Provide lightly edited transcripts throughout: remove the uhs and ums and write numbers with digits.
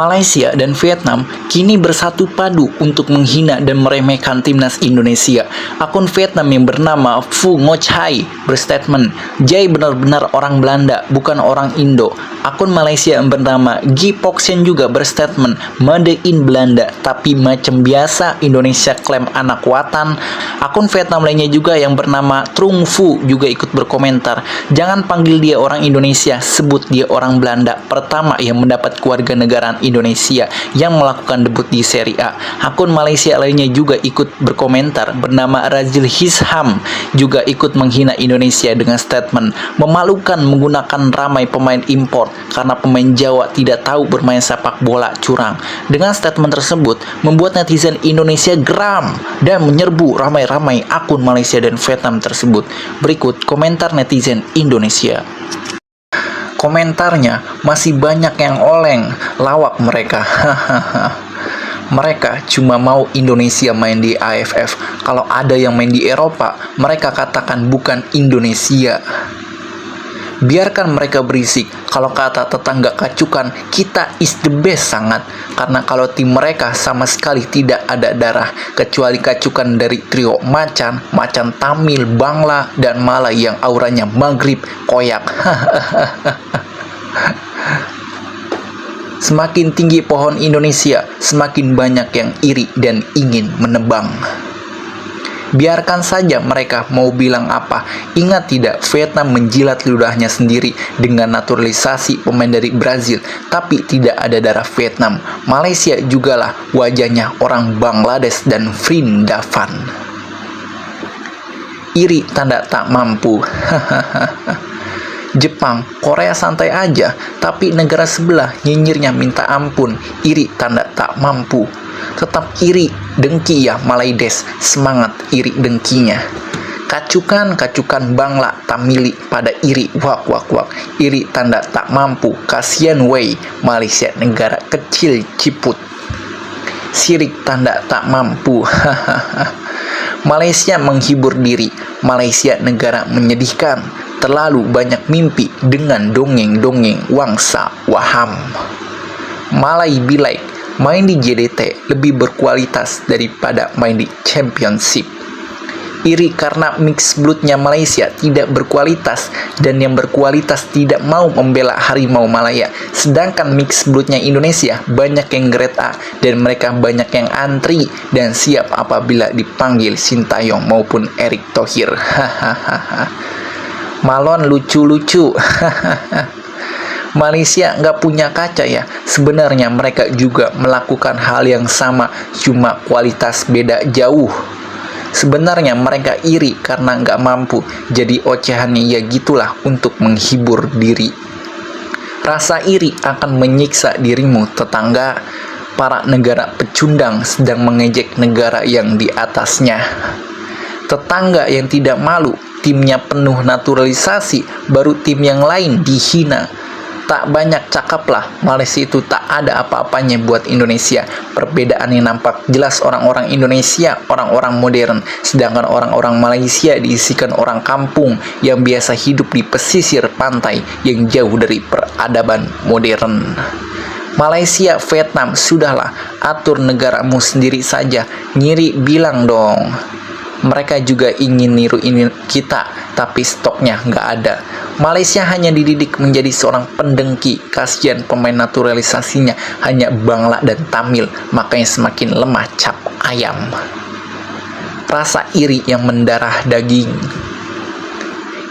Malaysia dan Vietnam kini bersatu padu untuk menghina dan meremehkan timnas Indonesia. Akun Vietnam yang bernama Phu Ngoc Hai berstatement, "Jai benar-benar orang Belanda, bukan orang Indo." Akun Malaysia yang bernama Gi Pok Sen juga berstatement, "Made in Belanda, tapi macam biasa Indonesia klaim anak watan." Akun Vietnam lainnya juga yang bernama Trung Phu juga ikut berkomentar, "Jangan panggil dia orang Indonesia, sebut dia orang Belanda, pertama yang mendapat kewarganegaraan Indonesia yang melakukan debut di Serie A." Akun Malaysia lainnya juga ikut berkomentar bernama Razil Hisham juga ikut menghina Indonesia dengan statement, "Memalukan menggunakan ramai pemain impor karena pemain Jawa tidak tahu bermain sepak bola curang." Dengan statement tersebut membuat netizen Indonesia geram dan menyerbu ramai-ramai akun Malaysia dan Vietnam tersebut. Berikut komentar netizen Indonesia. Komentarnya, "Masih banyak yang oleng, lawak mereka, hahaha. Mereka cuma mau Indonesia main di AFF. Kalau ada yang main di Eropa, mereka katakan bukan Indonesia. Biarkan mereka berisik. Kalau kata tetangga kacukan, kita is the best sangat. Karena kalau tim mereka sama sekali tidak ada darah, kecuali kacukan dari trio Macan Tamil, Bangla, dan Malay yang auranya Maghrib, koyak. Semakin tinggi pohon Indonesia, semakin banyak yang iri dan ingin menebang. Biarkan saja mereka mau bilang apa. Ingat tidak, Vietnam menjilat ludahnya sendiri dengan naturalisasi pemain dari Brazil, tapi tidak ada darah Vietnam. Malaysia jugalah wajahnya orang Bangladesh dan Vrindavan. Iri tanda tak mampu. Jepang, Korea santai aja, tapi negara sebelah nyinyirnya minta ampun. Iri tanda tak mampu. Tetap iri, dengki ya Malaydes, semangat iri dengkinya. Kacukan Bangla, Tamili pada iri, wak. Iri tanda tak mampu, kasihan wey, Malaysia negara kecil ciput. Sirik tanda tak mampu, Malaysia menghibur diri, Malaysia negara menyedihkan. Terlalu banyak mimpi dengan dongeng-dongeng wangsa waham. Malay Bilai, main di JDT lebih berkualitas daripada main di Championship. Iri karena mix bloodnya Malaysia tidak berkualitas dan yang berkualitas tidak mau membela Harimau Malaya. Sedangkan mix bloodnya Indonesia banyak yang grade A dan mereka banyak yang antri dan siap apabila dipanggil Sintayong maupun Erick Thohir. Malon lucu-lucu. Malaysia nggak punya kaca ya. Sebenarnya mereka juga melakukan hal yang sama, cuma kualitas beda jauh. Sebenarnya mereka iri karena nggak mampu, jadi ocehannya ya gitulah untuk menghibur diri. Rasa iri akan menyiksa dirimu tetangga. Para negara pecundang sedang mengejek negara yang di atasnya. Tetangga yang tidak malu, timnya penuh naturalisasi, baru tim yang lain dihina. Tak banyak cakaplah, Malaysia itu tak ada apa-apanya buat Indonesia. Perbedaan yang nampak jelas orang-orang Indonesia, orang-orang modern, sedangkan orang-orang Malaysia diisikan orang kampung yang biasa hidup di pesisir pantai yang jauh dari peradaban modern. Malaysia, Vietnam, sudahlah, atur negaramu sendiri saja. Ngiri bilang dong. Mereka juga ingin niru ini kita, tapi stoknya nggak ada. Malaysia hanya dididik menjadi seorang pendengki. Kasihan pemain naturalisasinya hanya Bangla dan Tamil, makanya semakin lemah cap ayam. Rasa iri yang mendarah daging.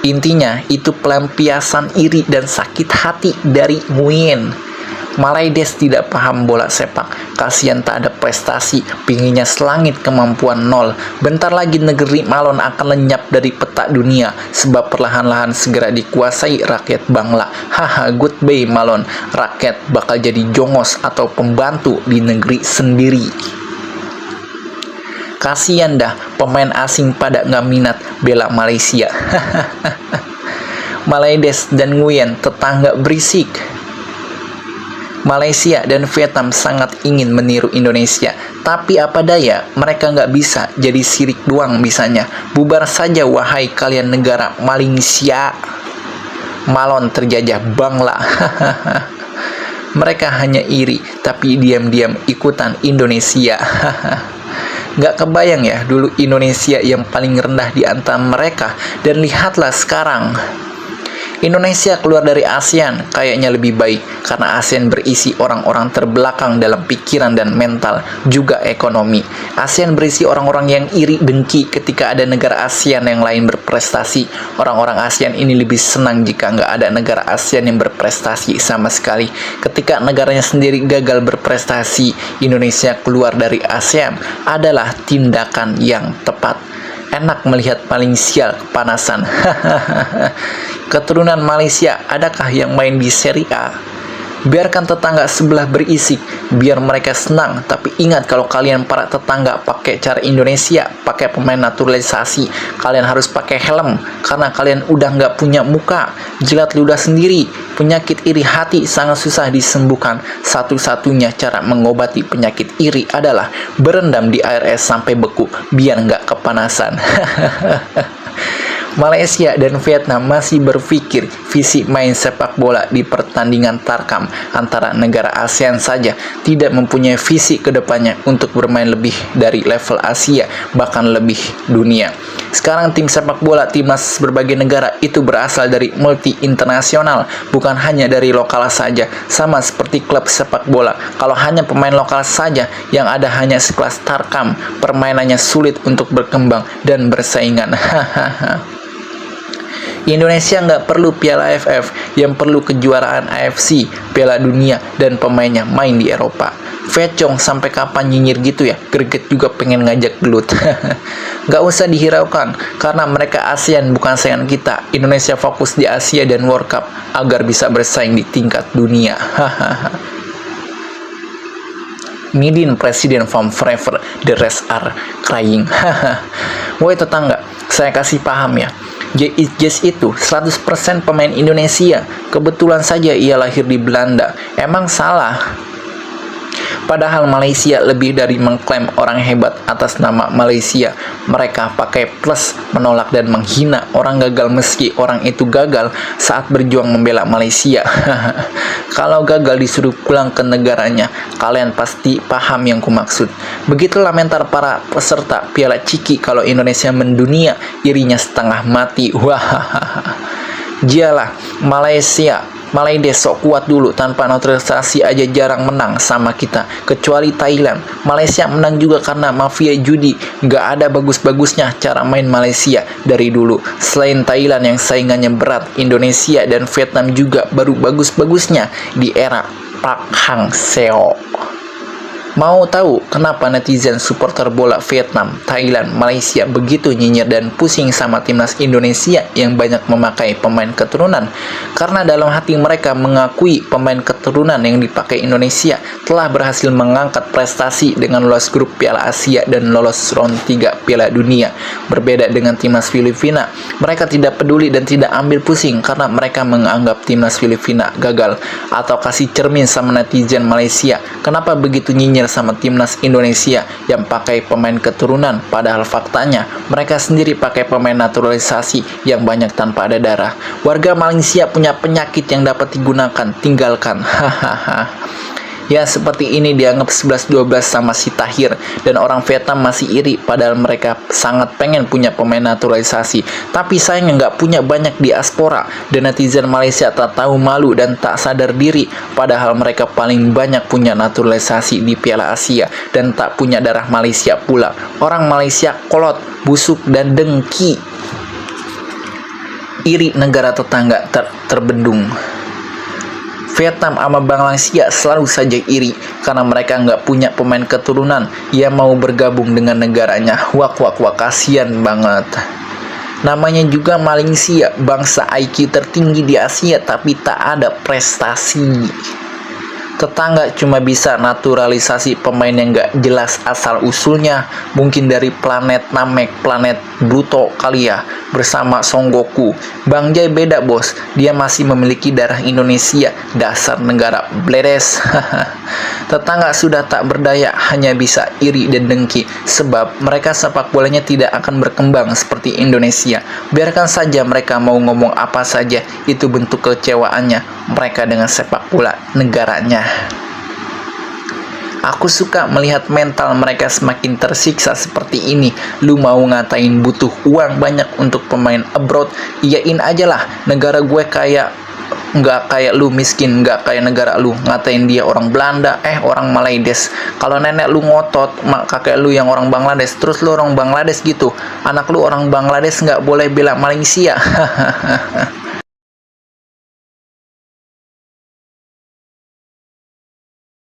Intinya, itu pelampiasan iri dan sakit hati dari Nguyen. Malaydes tidak paham bola sepak, kasihan tak ada prestasi, pinginnya selangit kemampuan nol. Bentar lagi negeri Malon akan lenyap dari peta dunia, sebab perlahan-lahan segera dikuasai rakyat Bangla. Haha, goodbye Malon, rakyat bakal jadi jongos atau pembantu di negeri sendiri. Kasihan dah, pemain asing pada nggak minat bela Malaysia. Malaydes dan Nguyen tetangga berisik. Malaysia dan Vietnam sangat ingin meniru Indonesia, tapi apa daya, mereka nggak bisa, jadi sirik doang bisanya. Bubar saja wahai kalian negara Malaysia. Malon terjajah Bangla. Mereka hanya iri, tapi diam-diam ikutan Indonesia. Nggak kebayang ya, dulu Indonesia yang paling rendah di antara mereka, dan lihatlah sekarang. Indonesia keluar dari ASEAN kayaknya lebih baik, karena ASEAN berisi orang-orang terbelakang dalam pikiran dan mental, juga ekonomi. ASEAN berisi orang-orang yang iri dengki ketika ada negara ASEAN yang lain berprestasi. Orang-orang ASEAN ini lebih senang jika nggak ada negara ASEAN yang berprestasi sama sekali. Ketika negaranya sendiri gagal berprestasi, Indonesia keluar dari ASEAN adalah tindakan yang tepat. Enak melihat Malaysia kepanasan. Keturunan Malaysia, adakah yang main di Serie A? Biarkan tetangga sebelah berisik, biar mereka senang. Tapi ingat, kalau kalian para tetangga pakai cara Indonesia, pakai pemain naturalisasi, kalian harus pakai helm, karena kalian udah nggak punya muka. Jilat ludah sendiri. Penyakit iri hati sangat susah disembuhkan. Satu-satunya cara mengobati penyakit iri adalah berendam di air es sampai beku, biar nggak kepanasan. Malaysia dan Vietnam masih berpikir visi main sepak bola di pertandingan tarkam antara negara ASEAN saja, tidak mempunyai visi kedepannya untuk bermain lebih dari level Asia, bahkan lebih dunia. Sekarang tim sepak bola timnas berbagai negara itu berasal dari multi internasional, bukan hanya dari lokal saja. Sama seperti klub sepak bola, kalau hanya pemain lokal saja yang ada hanya sekelas tarkam, permainannya sulit untuk berkembang dan bersaingan. Indonesia nggak perlu Piala AFF, yang perlu kejuaraan AFC, Piala Dunia, dan pemainnya main di Eropa. Fecong, sampai kapan nyinyir gitu ya? Greget juga pengen ngajak gelut. Nggak usah dihiraukan, karena mereka ASEAN bukan saingan kita. Indonesia fokus di Asia dan World Cup agar bisa bersaing di tingkat dunia. Midin Presiden from forever, the rest are crying. Woi tetangga, saya kasih paham ya. Jazz itu 100% pemain Indonesia. Kebetulan saja ia lahir di Belanda. Emang salah? Padahal Malaysia lebih dari mengklaim orang hebat atas nama Malaysia. Mereka pakai plus, menolak dan menghina orang gagal meski orang itu gagal saat berjuang membela Malaysia. Kalau gagal disuruh pulang ke negaranya, kalian pasti paham yang kumaksud. Begitulah mental para peserta Piala Ciki kalau Indonesia mendunia, irinya setengah mati. Wah, jialah Malaysia. Malaysia sok kuat dulu, tanpa naturalisasi aja jarang menang sama kita, kecuali Thailand. Malaysia menang juga karena mafia judi. Nggak ada bagus-bagusnya cara main Malaysia dari dulu. Selain Thailand yang saingannya berat, Indonesia dan Vietnam juga baru bagus-bagusnya di era Park Hang-seo. Mau tahu kenapa netizen supporter bola Vietnam, Thailand, Malaysia begitu nyinyir dan pusing sama timnas Indonesia yang banyak memakai pemain keturunan? Karena dalam hati mereka mengakui pemain keturunan yang dipakai Indonesia telah berhasil mengangkat prestasi dengan lolos grup Piala Asia dan lolos round 3 Piala Dunia. Berbeda dengan timnas Filipina, mereka tidak peduli dan tidak ambil pusing karena mereka menganggap timnas Filipina gagal. Atau kasih cermin sama netizen Malaysia, kenapa begitu nyinyir sama timnas Indonesia yang pakai pemain keturunan, padahal faktanya mereka sendiri pakai pemain naturalisasi yang banyak tanpa ada darah. Warga Malaysia punya penyakit yang dapat digunakan, tinggalkan. Hahaha. Ya, seperti ini dianggap 11-12 sama si Tahir, dan orang Vietnam masih iri padahal mereka sangat pengen punya pemain naturalisasi, tapi sayangnya nggak punya banyak diaspora, dan netizen Malaysia tak tahu malu dan tak sadar diri padahal mereka paling banyak punya naturalisasi di Piala Asia dan tak punya darah Malaysia pula. Orang Malaysia kolot, busuk, dan dengki. Iri negara tetangga terbendung. Vietnam sama Malaysia selalu saja iri karena mereka nggak punya pemain keturunan yang mau bergabung dengan negaranya. Wak, kasihan banget. Namanya juga Malaysia, bangsa IQ tertinggi di Asia tapi tak ada prestasi. Tetangga cuma bisa naturalisasi pemain yang nggak jelas asal-usulnya, mungkin dari planet Namek, planet Pluto kali ya. bersama Son Goku. Bang Jai beda bos, dia masih memiliki darah Indonesia, dasar negara bledes. Tetangga sudah tak berdaya, hanya bisa iri dan dengki, sebab mereka sepak bolanya tidak akan berkembang seperti Indonesia. Biarkan saja mereka mau ngomong apa saja, itu bentuk kecewaannya mereka dengan sepak bola negaranya. Aku suka melihat mental mereka semakin tersiksa seperti ini. Lu mau ngatain butuh uang banyak untuk pemain abroad, iyain aja lah, negara gue nggak kayak lu miskin, nggak kayak negara lu. Ngatain dia orang Belanda, orang Malaydes. Kalau nenek lu ngotot, kakek lu yang orang Bangladesh, terus lu orang Bangladesh gitu, anak lu orang Bangladesh nggak boleh bela Malaysia.